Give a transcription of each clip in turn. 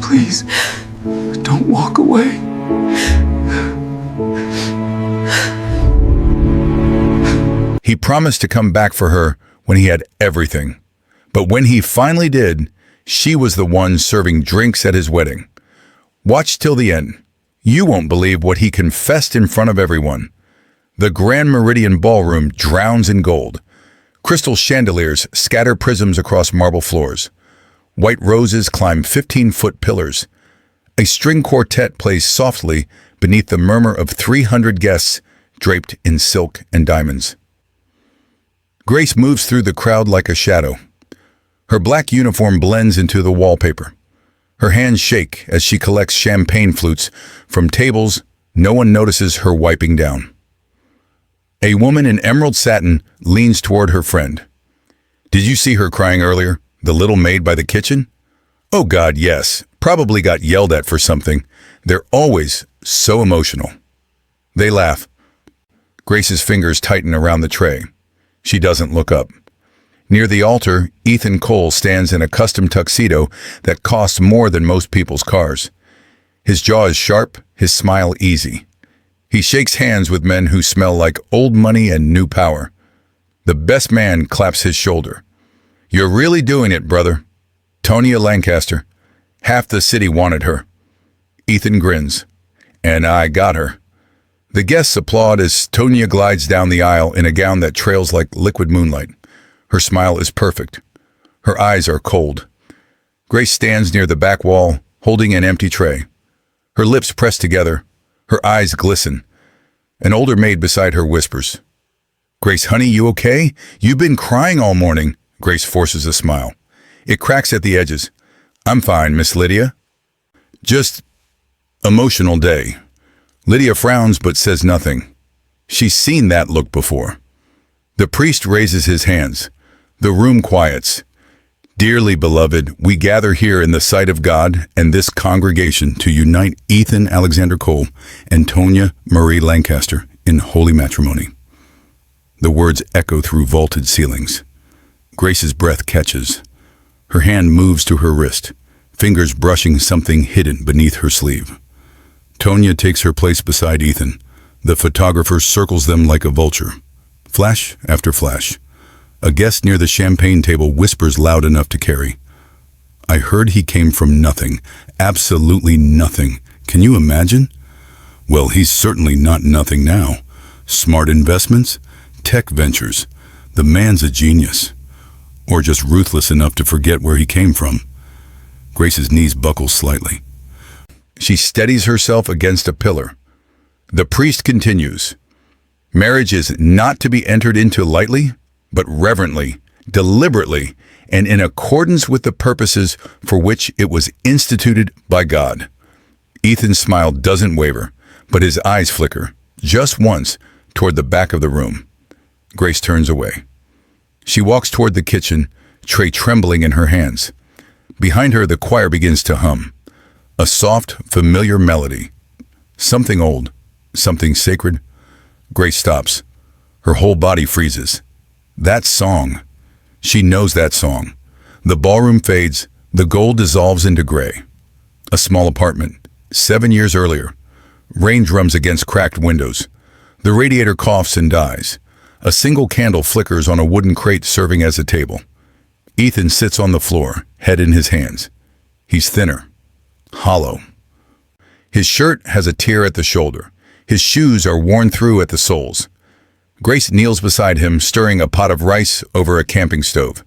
Please, don't walk away. He promised to come back for her when he had everything. But when he finally did, she was the one serving drinks at his wedding. Watch till the end. You won't believe what he confessed in front of everyone. The Grand Meridian Ballroom drowns in gold. Crystal chandeliers scatter prisms across marble floors. White roses climb 15-foot pillars. A string quartet plays softly beneath the murmur of 300 guests draped in silk and diamonds. Grace moves through the crowd like a shadow. Her black uniform blends into the wallpaper. Her hands shake as she collects champagne flutes from tables no one notices her wiping down. A woman in emerald satin leans toward her friend. Did you see her crying earlier? The little maid by the kitchen? Oh God, yes. Probably got yelled at for something. They're always so emotional. They laugh. Grace's fingers tighten around the tray. She doesn't look up. Near the altar, Ethan Cole stands in a custom tuxedo that costs more than most people's cars. His jaw is sharp, his smile easy. He shakes hands with men who smell like old money and new power. The best man claps his shoulder. You're really doing it, brother. Tonya Lancaster. Half the city wanted her. Ethan grins. And I got her. The guests applaud as Tonya glides down the aisle in a gown that trails like liquid moonlight. Her smile is perfect. Her eyes are cold. Grace stands near the back wall, holding an empty tray. Her lips press together. Her eyes glisten. An older maid beside her whispers. Grace, honey, you okay? You've been crying all morning. Grace forces a smile. It cracks at the edges. I'm fine, Miss Lydia. Just emotional day. Lydia frowns but says nothing. She's seen that look before. The priest raises his hands. The room quiets. Dearly beloved, we gather here in the sight of God and this congregation to unite Ethan Alexander Cole and Tonya Marie Lancaster in holy matrimony. The words echo through vaulted ceilings. Grace's breath catches. Her hand moves to her wrist, fingers brushing something hidden beneath her sleeve. Tonya takes her place beside Ethan. The photographer circles them like a vulture. Flash after flash. A guest near the champagne table whispers loud enough to carry. I heard he came from nothing. Absolutely nothing. Can you imagine? Well, he's certainly not nothing now. Smart investments, tech ventures. The man's a genius. Or just ruthless enough to forget where he came from. Grace's knees buckle slightly. She steadies herself against a pillar. The priest continues. Marriage is not to be entered into lightly, but reverently, deliberately, and in accordance with the purposes for which it was instituted by God. Ethan's smile doesn't waver, but his eyes flicker, just once, toward the back of the room. Grace turns away. She walks toward the kitchen, tray trembling in her hands. Behind her, the choir begins to hum. A soft, familiar melody. Something old, something sacred. Grace stops. Her whole body freezes. That song. She knows that song. The ballroom fades, the gold dissolves into gray. A small apartment, 7 years earlier. Rain drums against cracked windows. The radiator coughs and dies. A single candle flickers on a wooden crate serving as a table. Ethan sits on the floor, head in his hands. He's thinner, hollow. His shirt has a tear at the shoulder. His shoes are worn through at the soles. Grace kneels beside him, stirring a pot of rice over a camping stove.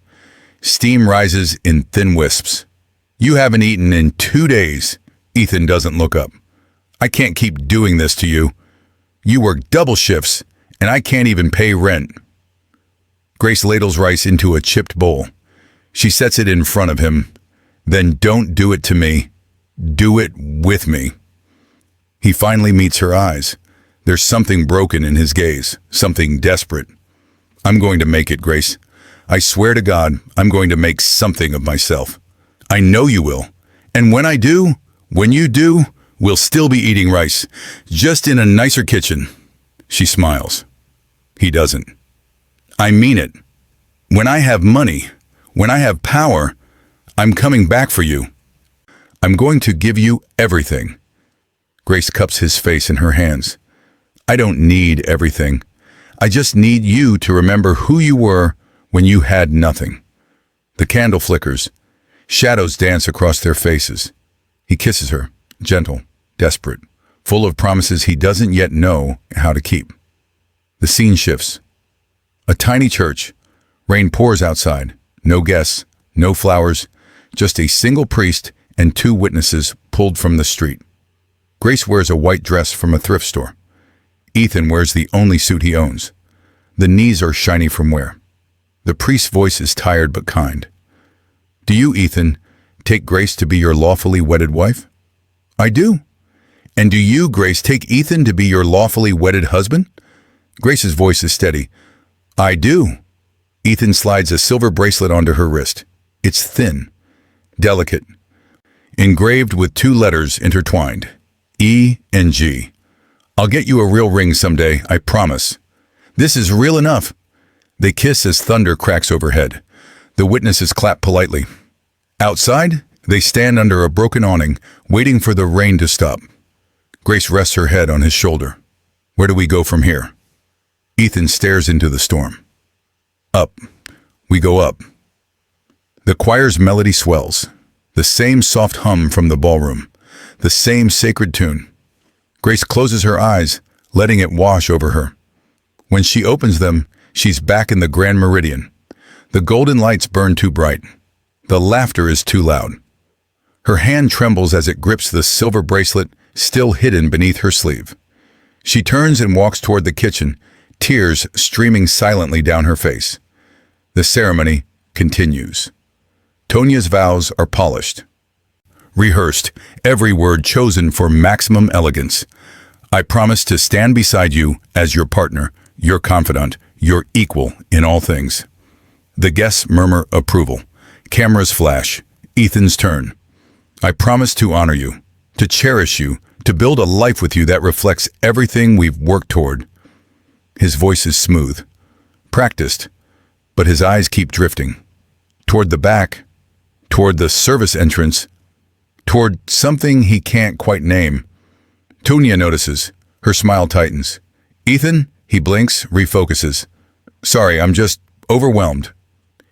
Steam rises in thin wisps. You haven't eaten in 2 days. Ethan doesn't look up. I can't keep doing this to you. You work double shifts, and I can't even pay rent. Grace ladles rice into a chipped bowl. She sets it in front of him. Then don't do it to me. Do it with me. He finally meets her eyes. There's something broken in his gaze, something desperate. I'm going to make it, Grace. I swear to God, I'm going to make something of myself. I know you will. And when I do, when you do, we'll still be eating rice, just in a nicer kitchen. She smiles. He doesn't. I mean it. When I have money, when I have power, I'm coming back for you. I'm going to give you everything. Grace cups his face in her hands. I don't need everything. I just need you to remember who you were when you had nothing. The candle flickers. Shadows dance across their faces. He kisses her, gentle, desperate, full of promises he doesn't yet know how to keep. The scene shifts. A tiny church. Rain pours outside. No guests, no flowers, just a single priest and two witnesses pulled from the street. Grace wears a white dress from a thrift store. Ethan wears the only suit he owns. The knees are shiny from wear. The priest's voice is tired but kind. Do you, Ethan, take Grace to be your lawfully wedded wife? I do. And do you, Grace, take Ethan to be your lawfully wedded husband? Grace's voice is steady. I do. Ethan slides a silver bracelet onto her wrist. It's thin, delicate, engraved with two letters intertwined, E and G. I'll get you a real ring someday, I promise. This is real enough. They kiss as thunder cracks overhead. The witnesses clap politely. Outside, they stand under a broken awning, waiting for the rain to stop. Grace rests her head on his shoulder. Where do we go from here? Ethan stares into the storm. Up. We go up. The choir's melody swells. The same soft hum from the ballroom. The same sacred tune. Grace closes her eyes, letting it wash over her. When she opens them, she's back in the Grand Meridian. The golden lights burn too bright. The laughter is too loud. Her hand trembles as it grips the silver bracelet still hidden beneath her sleeve. She turns and walks toward the kitchen, tears streaming silently down her face. The ceremony continues. Tonia's vows are polished, rehearsed, every word chosen for maximum elegance. I promise to stand beside you as your partner, your confidant, your equal in all things. The guests murmur approval. Cameras flash. Ethan's turn. I promise to honor you, to cherish you, to build a life with you that reflects everything we've worked toward. His voice is smooth, practiced, but his eyes keep drifting. Toward the back, toward the service entrance, toward something he can't quite name. Tonia notices. Her smile tightens. Ethan, he blinks, refocuses. Sorry, I'm just overwhelmed.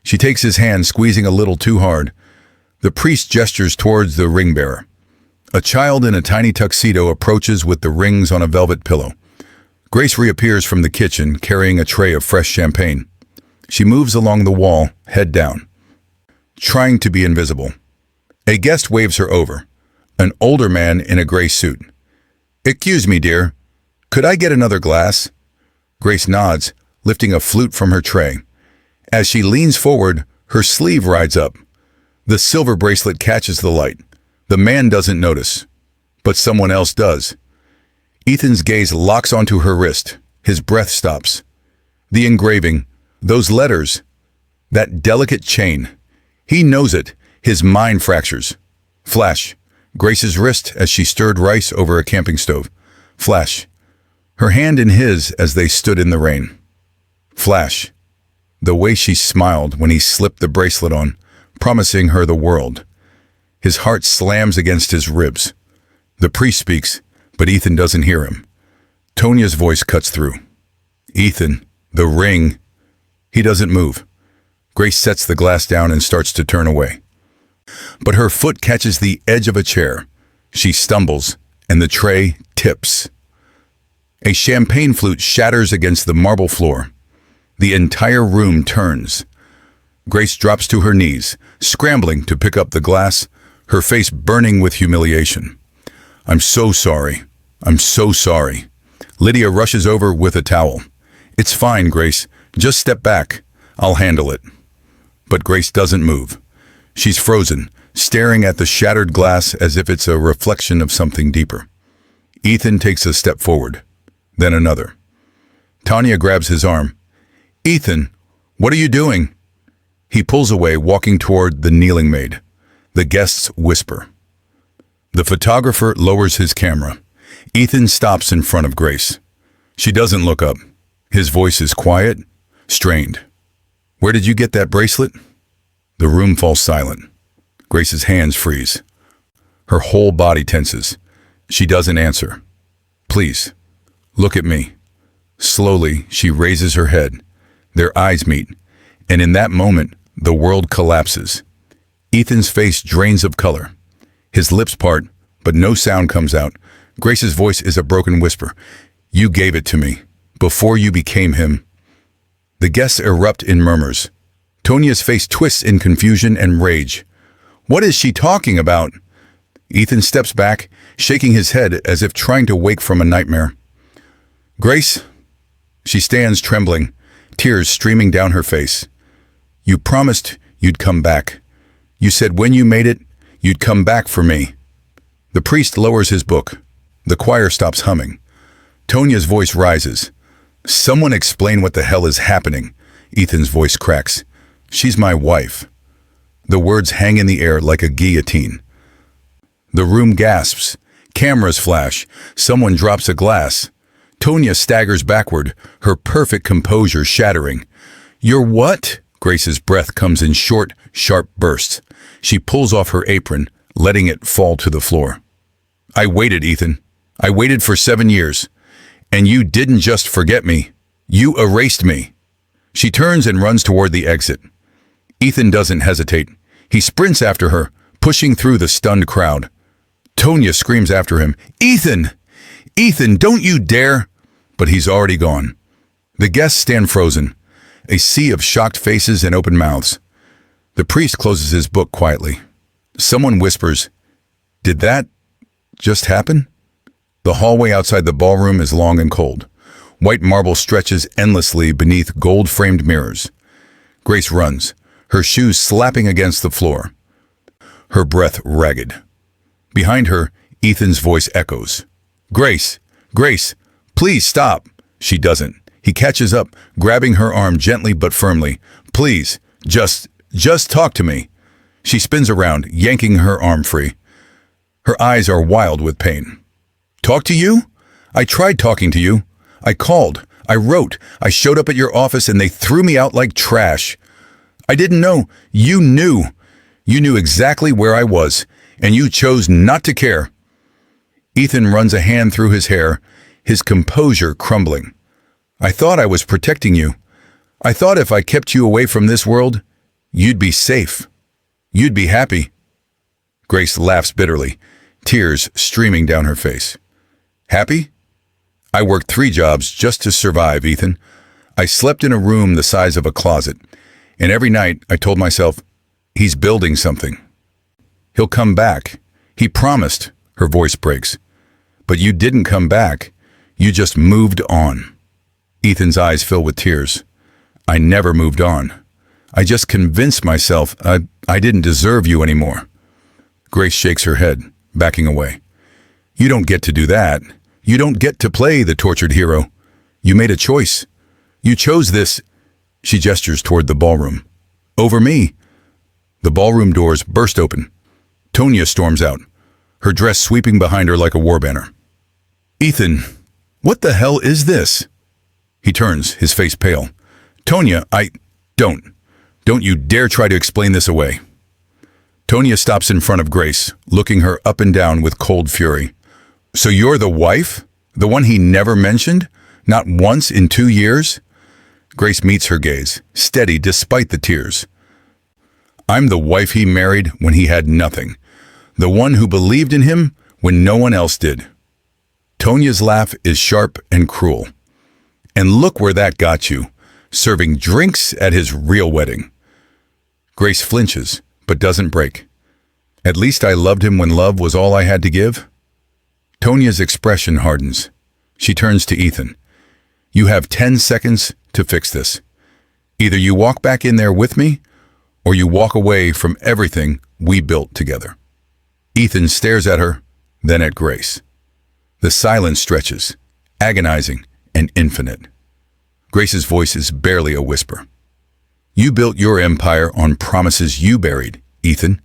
She takes his hand, squeezing a little too hard. The priest gestures towards the ring bearer. A child in a tiny tuxedo approaches with the rings on a velvet pillow. Grace reappears from the kitchen, carrying a tray of fresh champagne. She moves along the wall, head down, trying to be invisible. A guest waves her over, an older man in a gray suit. Excuse me, dear. Could I get another glass? Grace nods, lifting a flute from her tray. As she leans forward, her sleeve rides up. The silver bracelet catches the light. The man doesn't notice, but someone else does. Ethan's gaze locks onto her wrist. His breath stops. The engraving, those letters, that delicate chain. He knows it. His mind fractures. Flash. Grace's wrist as she stirred rice over a camping stove. Flash. Her hand in his as they stood in the rain. Flash. The way she smiled when he slipped the bracelet on, promising her the world. His heart slams against his ribs. The priest speaks, but Ethan doesn't hear him. Tonia's voice cuts through. Ethan, the ring. He doesn't move. Grace sets the glass down and starts to turn away. But her foot catches the edge of a chair. She stumbles, and the tray tips. A champagne flute shatters against the marble floor. The entire room turns. Grace drops to her knees, scrambling to pick up the glass, her face burning with humiliation. I'm so sorry. I'm so sorry. Lydia rushes over with a towel. It's fine, Grace. Just step back. I'll handle it. But Grace doesn't move. She's frozen, staring at the shattered glass as if it's a reflection of something deeper. Ethan takes a step forward, then another. Tonia grabs his arm. Ethan, what are you doing? He pulls away, walking toward the kneeling maid. The guests whisper. The photographer lowers his camera. Ethan stops in front of Grace. She doesn't look up. His voice is quiet, strained. Where did you get that bracelet? The room falls silent. Grace's hands freeze. Her whole body tenses. She doesn't answer. Please, look at me. Slowly, she raises her head. Their eyes meet, and in that moment, the world collapses. Ethan's face drains of color. His lips part, but no sound comes out. Grace's voice is a broken whisper. You gave it to me, before you became him. The guests erupt in murmurs. Tonia's face twists in confusion and rage. What is she talking about? Ethan steps back, shaking his head as if trying to wake from a nightmare. Grace? She stands trembling, tears streaming down her face. You promised you'd come back. You said when you made it, you'd come back for me. The priest lowers his book. The choir stops humming. Tonia's voice rises. Someone explain what the hell is happening. Ethan's voice cracks. She's my wife. The words hang in the air like a guillotine. The room gasps. Cameras flash. Someone drops a glass. Tonia staggers backward, her perfect composure shattering. You're what? Grace's breath comes in short, sharp bursts. She pulls off her apron, letting it fall to the floor. I waited, Ethan. I waited for 7 years. And you didn't just forget me. You erased me. She turns and runs toward the exit. Ethan doesn't hesitate. He sprints after her, pushing through the stunned crowd. Tonia screams after him, Ethan! Ethan, don't you dare! But he's already gone. The guests stand frozen, a sea of shocked faces and open mouths. The priest closes his book quietly. Someone whispers, Did that just happen? The hallway outside the ballroom is long and cold. White marble stretches endlessly beneath gold-framed mirrors. Grace runs, her shoes slapping against the floor, her breath ragged. Behind her, Ethan's voice echoes. Grace! Grace! Please stop! She doesn't. He catches up, grabbing her arm gently but firmly. Please, just talk to me. She spins around, yanking her arm free. Her eyes are wild with pain. Talk to you? I tried talking to you. I called. I wrote. I showed up at your office and they threw me out like trash. I didn't know. You knew. You knew exactly where I was, and you chose not to care. Ethan runs a hand through his hair, his composure crumbling. I thought I was protecting you. I thought if I kept you away from this world, you'd be safe. You'd be happy. Grace laughs bitterly, tears streaming down her face. Happy? I worked 3 jobs just to survive, Ethan. I slept in a room the size of a closet, and every night I told myself, he's building something. He'll come back. He promised, her voice breaks. But you didn't come back. You just moved on. Ethan's eyes fill with tears. I never moved on. I just convinced myself I didn't deserve you anymore. Grace shakes her head, backing away. You don't get to do that. You don't get to play the tortured hero. You made a choice. You chose this. She gestures toward the ballroom. Over me. The ballroom doors burst open. Tonia storms out, her dress sweeping behind her like a war banner. Ethan, what the hell is this? He turns, his face pale. Tonia, Don't you dare try to explain this away. Tonia stops in front of Grace, looking her up and down with cold fury. So you're the wife? The one he never mentioned? Not once in 2 years? Grace meets her gaze, steady despite the tears. I'm the wife he married when he had nothing. The one who believed in him when no one else did. Tonia's laugh is sharp and cruel. And look where that got you, serving drinks at his real wedding. Grace flinches, but doesn't break. At least I loved him when love was all I had to give. Tonia's expression hardens. She turns to Ethan. You have 10 seconds to fix this. Either you walk back in there with me, or you walk away from everything we built together. Ethan stares at her, then at Grace. The silence stretches, agonizing and infinite. Grace's voice is barely a whisper. You built your empire on promises you buried, Ethan,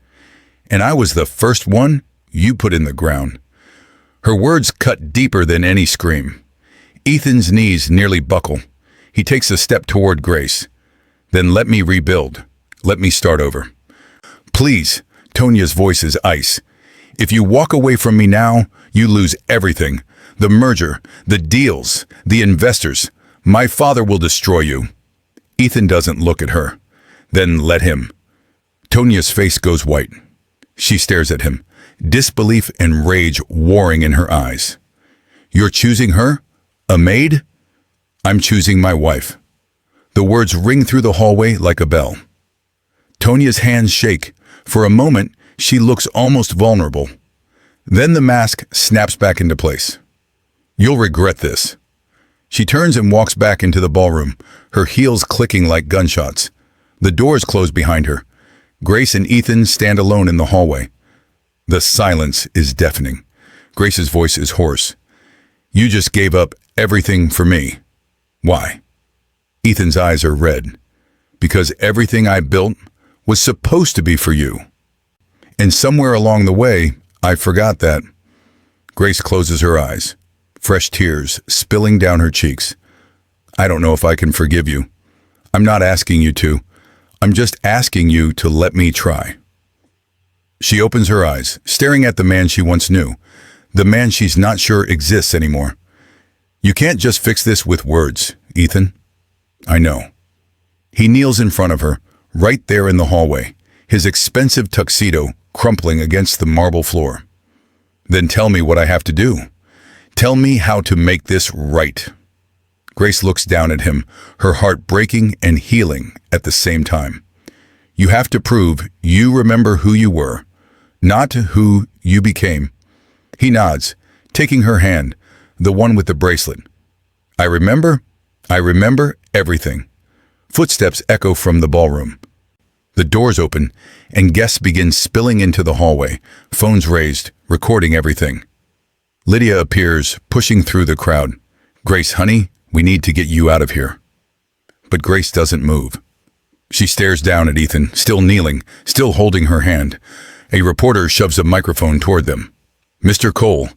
and I was the first one you put in the ground. Her words cut deeper than any scream. Ethan's knees nearly buckle. He takes a step toward Grace. Then let me rebuild. Let me start over. Please, Tonia's voice is ice. If you walk away from me now, you lose everything. The merger, the deals, the investors. My father will destroy you. Ethan doesn't look at her. Then let him. Tonia's face goes white. She stares at him, disbelief and rage warring in her eyes. You're choosing her? A maid? I'm choosing my wife. The words ring through the hallway like a bell. Tonia's hands shake. For a moment, she looks almost vulnerable. Then the mask snaps back into place. You'll regret this. She turns and walks back into the ballroom, her heels clicking like gunshots. The doors close behind her. Grace and Ethan stand alone in the hallway. The silence is deafening. Grace's voice is hoarse. You just gave up everything for me. Why? Ethan's eyes are red. Because everything I built was supposed to be for you. And somewhere along the way, I forgot that. Grace closes her eyes, fresh tears spilling down her cheeks. I don't know if I can forgive you. I'm not asking you to. I'm just asking you to let me try. She opens her eyes, staring at the man she once knew, the man she's not sure exists anymore. You can't just fix this with words, Ethan. I know. He kneels in front of her, right there in the hallway, his expensive tuxedo crumpling against the marble floor. Then tell me what I have to do. Tell me how to make this right. Grace looks down at him, her heart breaking and healing at the same time. You have to prove you remember who you were, not who you became. He nods, taking her hand, the one with the bracelet. I remember everything. Footsteps echo from the ballroom. The doors open, and guests begin spilling into the hallway, phones raised, recording everything. Lydia appears, pushing through the crowd. Grace, honey, we need to get you out of here. But Grace doesn't move. She stares down at Ethan, still kneeling, still holding her hand. A reporter shoves a microphone toward them. Mr. Cole,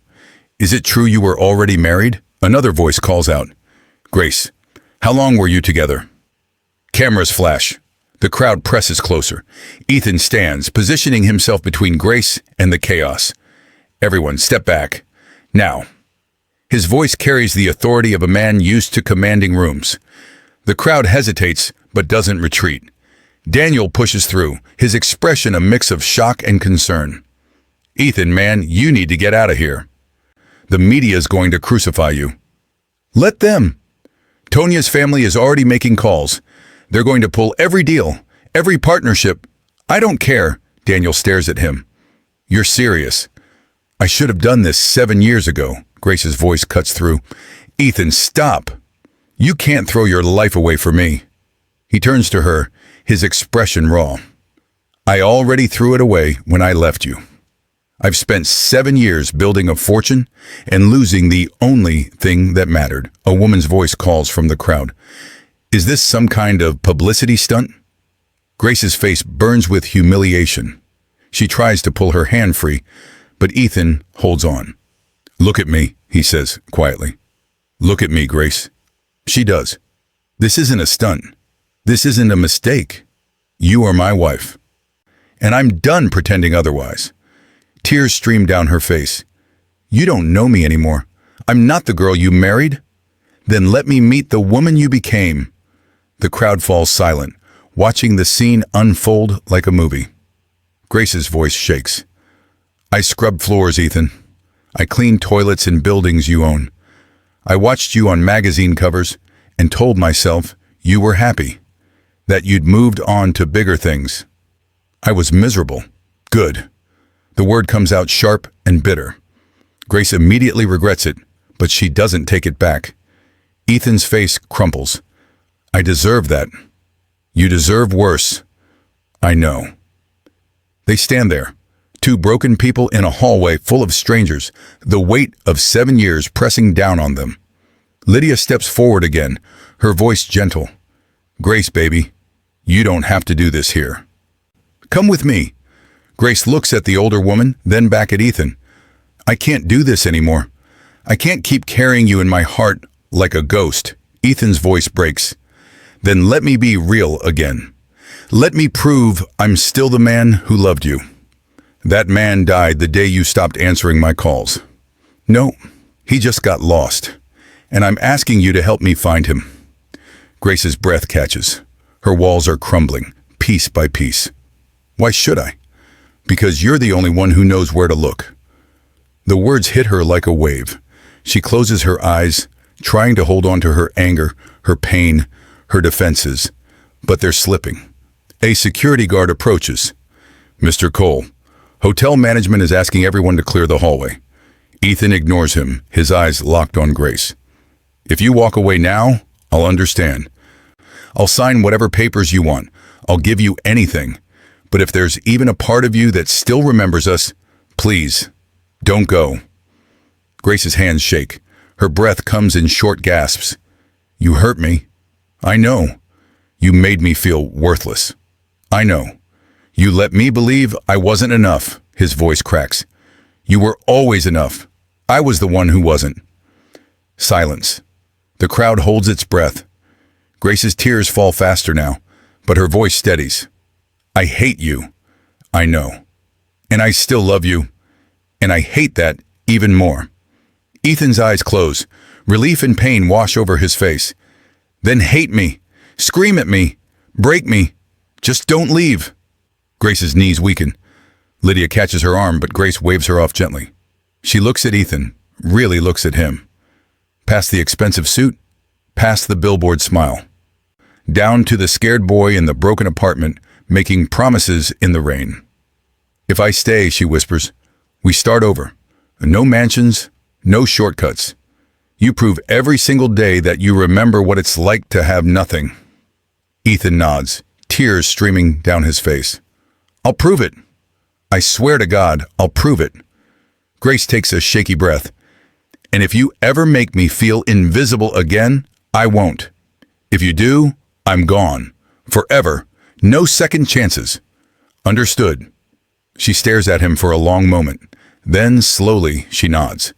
is it true you were already married? Another voice calls out. Grace, how long were you together? Cameras flash. The crowd presses closer. Ethan stands, positioning himself between Grace and the chaos. Everyone, step back. Now. His voice carries the authority of a man used to commanding rooms. The crowd hesitates, but doesn't retreat. Daniel pushes through, his expression a mix of shock and concern. Ethan, man, you need to get out of here. The media's going to crucify you. Let them. Tonia's family is already making calls. They're going to pull every deal, every partnership. I don't care. Daniel stares at him. You're serious. I should have done this 7 years ago. Grace's voice cuts through. Ethan, stop. You can't throw your life away for me. He turns to her, his expression raw. I already threw it away when I left you. I've spent 7 years building a fortune and losing the only thing that mattered. A woman's voice calls from the crowd. Is this some kind of publicity stunt? Grace's face burns with humiliation. She tries to pull her hand free, but Ethan holds on. Look at me, he says quietly. Look at me, Grace. She does. This isn't a stunt. This isn't a mistake. You are my wife. And I'm done pretending otherwise. Tears stream down her face. You don't know me anymore. I'm not the girl you married. Then let me meet the woman you became. The crowd falls silent, watching the scene unfold like a movie. Grace's voice shakes. I scrubbed floors, Ethan. I cleaned toilets in buildings you own. I watched you on magazine covers and told myself you were happy, that you'd moved on to bigger things. I was miserable. Good. The word comes out sharp and bitter. Grace immediately regrets it, but she doesn't take it back. Ethan's face crumples. I deserve that. You deserve worse. I know. They stand there, two broken people in a hallway full of strangers, the weight of 7 years pressing down on them. Lydia steps forward again, her voice gentle. Grace, baby, you don't have to do this here. Come with me. Grace looks at the older woman, then back at Ethan. I can't do this anymore. I can't keep carrying you in my heart like a ghost. Ethan's voice breaks. Then let me be real again. Let me prove I'm still the man who loved you. That man died the day you stopped answering my calls. No, he just got lost, and I'm asking you to help me find him. Grace's breath catches. Her walls are crumbling, piece by piece. Why should I? Because you're the only one who knows where to look. The words hit her like a wave. She closes her eyes, trying to hold on to her anger, her pain, her defenses, but they're slipping. A security guard approaches. Mr. Cole, hotel management is asking everyone to clear the hallway. Ethan ignores him, his eyes locked on Grace. If you walk away now, I'll understand. I'll sign whatever papers you want. I'll give you anything. But if there's even a part of you that still remembers us, please, don't go. Grace's hands shake. Her breath comes in short gasps. You hurt me. I know. You made me feel worthless. I know. You let me believe I wasn't enough. His voice cracks. You were always enough. I was the one who wasn't. Silence. The crowd holds its breath. Grace's tears fall faster now, but her voice steadies. I hate you. I know. And I still love you. And I hate that even more. Ethan's eyes close. Relief and pain wash over his face. Then hate me. Scream at me. Break me. Just don't leave. Grace's knees weaken. Lydia catches her arm, but Grace waves her off gently. She looks at Ethan, really looks at him. Past the expensive suit, past the billboard smile. Down to the scared boy in the broken apartment, making promises in the rain. If I stay, she whispers, we start over. No mansions, no shortcuts. You prove every single day that you remember what it's like to have nothing. Ethan nods, tears streaming down his face. I'll prove it. I swear to God, I'll prove it. Grace takes a shaky breath. And if you ever make me feel invisible again, I won't. If you do, I'm gone. Forever. No second chances. Understood. She stares at him for a long moment. Then, slowly, she nods.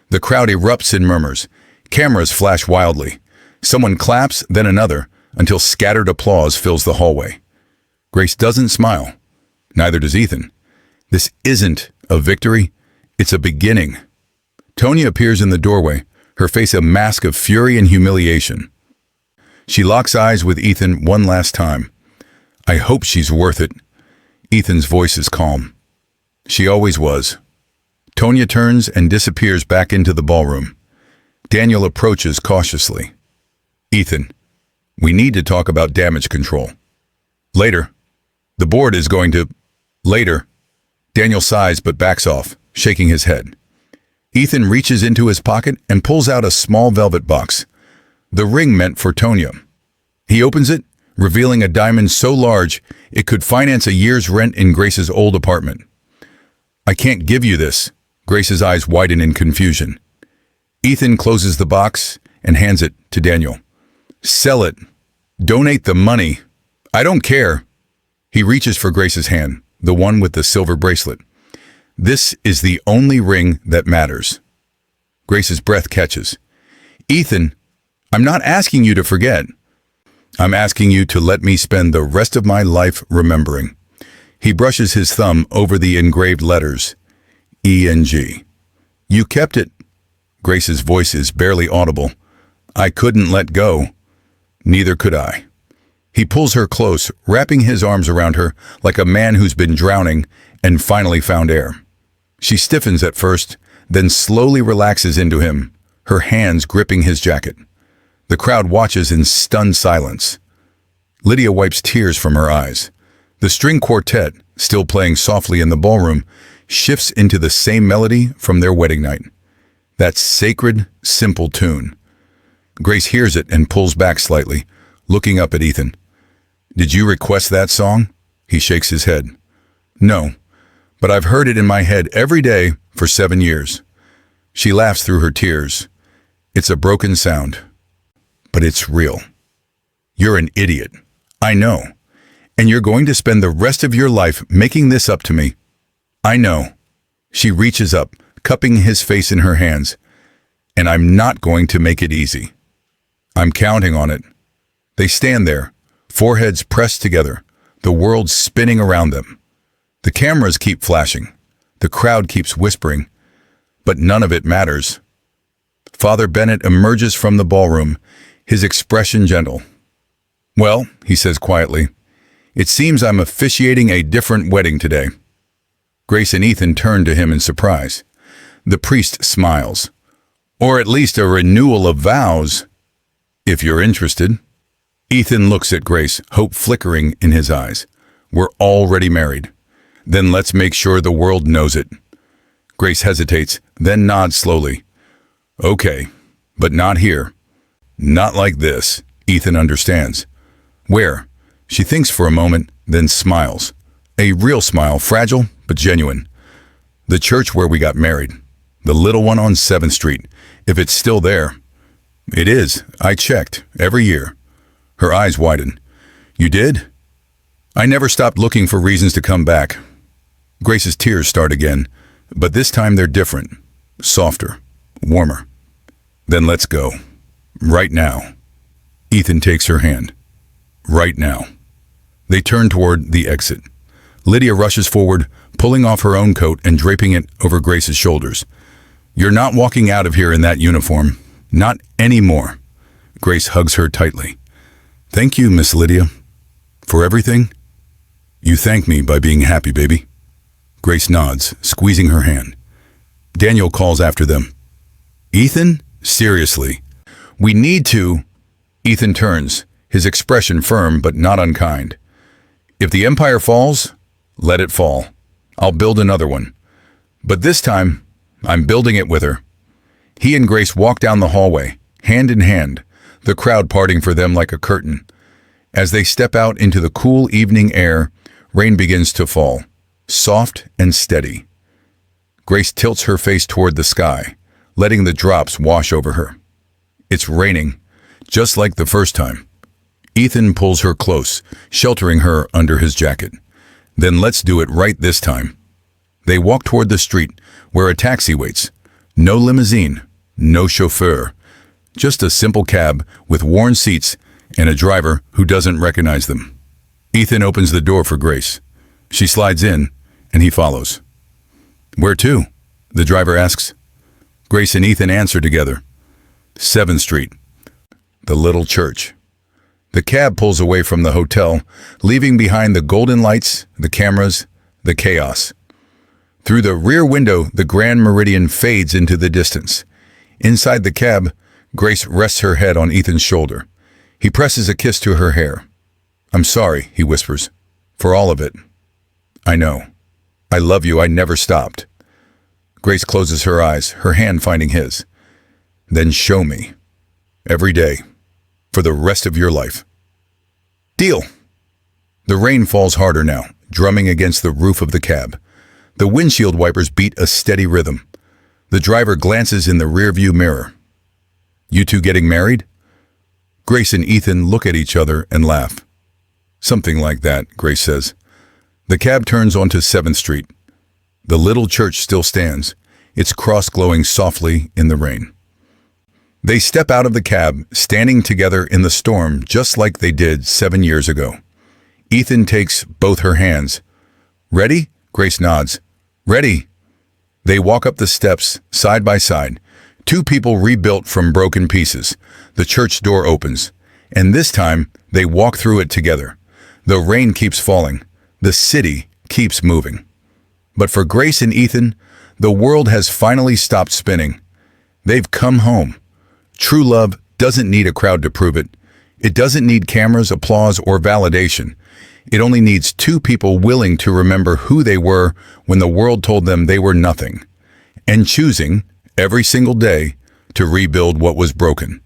The crowd erupts in murmurs. Cameras flash wildly. Someone claps, then another, until scattered applause fills the hallway. Grace doesn't smile. Neither does Ethan. This isn't a victory. It's a beginning. Tonya appears in the doorway, her face a mask of fury and humiliation. She locks eyes with Ethan one last time. I hope she's worth it. Ethan's voice is calm. She always was. Tonya turns and disappears back into the ballroom. Daniel approaches cautiously. Ethan, we need to talk about damage control. Later. The board is going to... Later. Daniel sighs but backs off, shaking his head. Ethan reaches into his pocket and pulls out a small velvet box. The ring meant for Tonya. He opens it, revealing a diamond so large it could finance a year's rent in Grace's old apartment. I can't give you this. Grace's eyes widen in confusion. Ethan closes the box and hands it to Daniel. Sell it. Donate the money. I don't care. He reaches for Grace's hand, the one with the silver bracelet. This is the only ring that matters. Grace's breath catches. Ethan, I'm not asking you to forget. I'm asking you to let me spend the rest of my life remembering. He brushes his thumb over the engraved letters. E-N-G. You kept it. Grace's voice is barely audible. I couldn't let go. Neither could I. He pulls her close, wrapping his arms around her like a man who's been drowning and finally found air. She stiffens at first, then slowly relaxes into him, her hands gripping his jacket. The crowd watches in stunned silence. Lydia wipes tears from her eyes. The string quartet, still playing softly in the ballroom, shifts into the same melody from their wedding night. That sacred, simple tune. Grace hears it and pulls back slightly, looking up at Ethan. Did you request that song? He shakes his head. No, but I've heard it in my head every day for 7 years. She laughs through her tears. It's a broken sound, but it's real. You're an idiot. I know. And you're going to spend the rest of your life making this up to me. I know. She reaches up, cupping his face in her hands. And I'm not going to make it easy. I'm counting on it. They stand there, foreheads pressed together, the world spinning around them. The cameras keep flashing. The crowd keeps whispering. But none of it matters. Father Bennett emerges from the ballroom, his expression gentle. "Well," he says quietly, "it seems I'm officiating a different wedding today." Grace and Ethan turn to him in surprise. The priest smiles. "Or at least a renewal of vows, if you're interested." Ethan looks at Grace, hope flickering in his eyes. "We're already married. Then let's make sure the world knows it." Grace hesitates, then nods slowly. "Okay, but not here. Not like this." Ethan understands. "Where?" She thinks for a moment, then smiles. A real smile, fragile but genuine. "The church where we got married. The little one on 7th Street, if it's still there." "It is. I checked. Every year." Her eyes widen. "You did?" "I never stopped looking for reasons to come back." Grace's tears start again, but this time they're different. Softer. Warmer. "Then let's go. Right now." Ethan takes her hand. "Right now." They turn toward the exit. Lydia rushes forward, pulling off her own coat and draping it over Grace's shoulders. "You're not walking out of here in that uniform. Not anymore." Grace hugs her tightly. "Thank you, Miss Lydia. For everything?" "You thank me by being happy, baby." Grace nods, squeezing her hand. Daniel calls after them. "Ethan? Seriously. We need to—" Ethan turns, his expression firm but not unkind. "If the empire falls, let it fall. I'll build another one. But this time, I'm building it with her." He and Grace walk down the hallway, hand in hand, the crowd parting for them like a curtain. As they step out into the cool evening air, rain begins to fall, soft and steady. Grace tilts her face toward the sky, letting the drops wash over her. It's raining, just like the first time. Ethan pulls her close, sheltering her under his jacket. "Then let's do it right this time." They walk toward the street, where a taxi waits. No limousine, no chauffeur. Just a simple cab with worn seats and a driver who doesn't recognize them. Ethan opens the door for Grace. She slides in, and he follows. "Where to?" the driver asks. Grace and Ethan answer together. 7th Street. The little church. The cab pulls away from the hotel, leaving behind the golden lights, the cameras, the chaos. Through the rear window, the Grand Meridian fades into the distance. Inside the cab, Grace rests her head on Ethan's shoulder. He presses a kiss to her hair. "I'm sorry," he whispers, "for all of it. I know. I love you. I never stopped." Grace closes her eyes, her hand finding his. "Then show me. Every day. For the rest of your life." "Deal." The rain falls harder now, drumming against the roof of the cab. The windshield wipers beat a steady rhythm. The driver glances in the rearview mirror. "You two getting married?" Grace and Ethan look at each other and laugh. "Something like that," Grace says. The cab turns onto 7th Street. The little church still stands, its cross glowing softly in the rain. They step out of the cab, standing together in the storm just like they did 7 years ago. Ethan takes both her hands. "Ready?" Grace nods. "Ready." They walk up the steps, side by side. Two people rebuilt from broken pieces. The church door opens, and this time they walk through it together. The rain keeps falling. The city keeps moving. But for Grace and Ethan, the world has finally stopped spinning. They've come home. True love doesn't need a crowd to prove it. It doesn't need cameras, applause, or validation. It only needs two people willing to remember who they were when the world told them they were nothing, and choosing, every single day, to rebuild what was broken.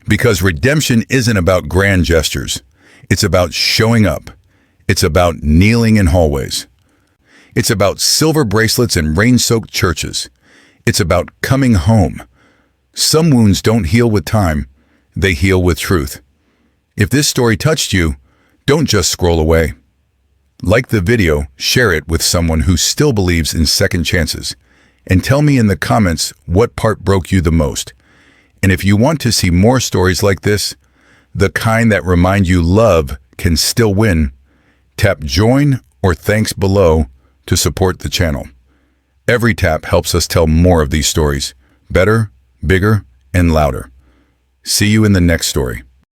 Because redemption isn't about grand gestures. It's about showing up. It's about kneeling in hallways. It's about silver bracelets and rain-soaked churches. It's about coming home. Some wounds don't heal with time. They heal with truth. If this story touched you, don't just scroll away. Like the video, share it with someone who still believes in second chances, and tell me in the comments what part broke you the most. And if you want to see more stories like this, the kind that remind you love can still win, tap join or thanks below to support the channel. Every tap helps us tell more of these stories, better, bigger, and louder. See you in the next story.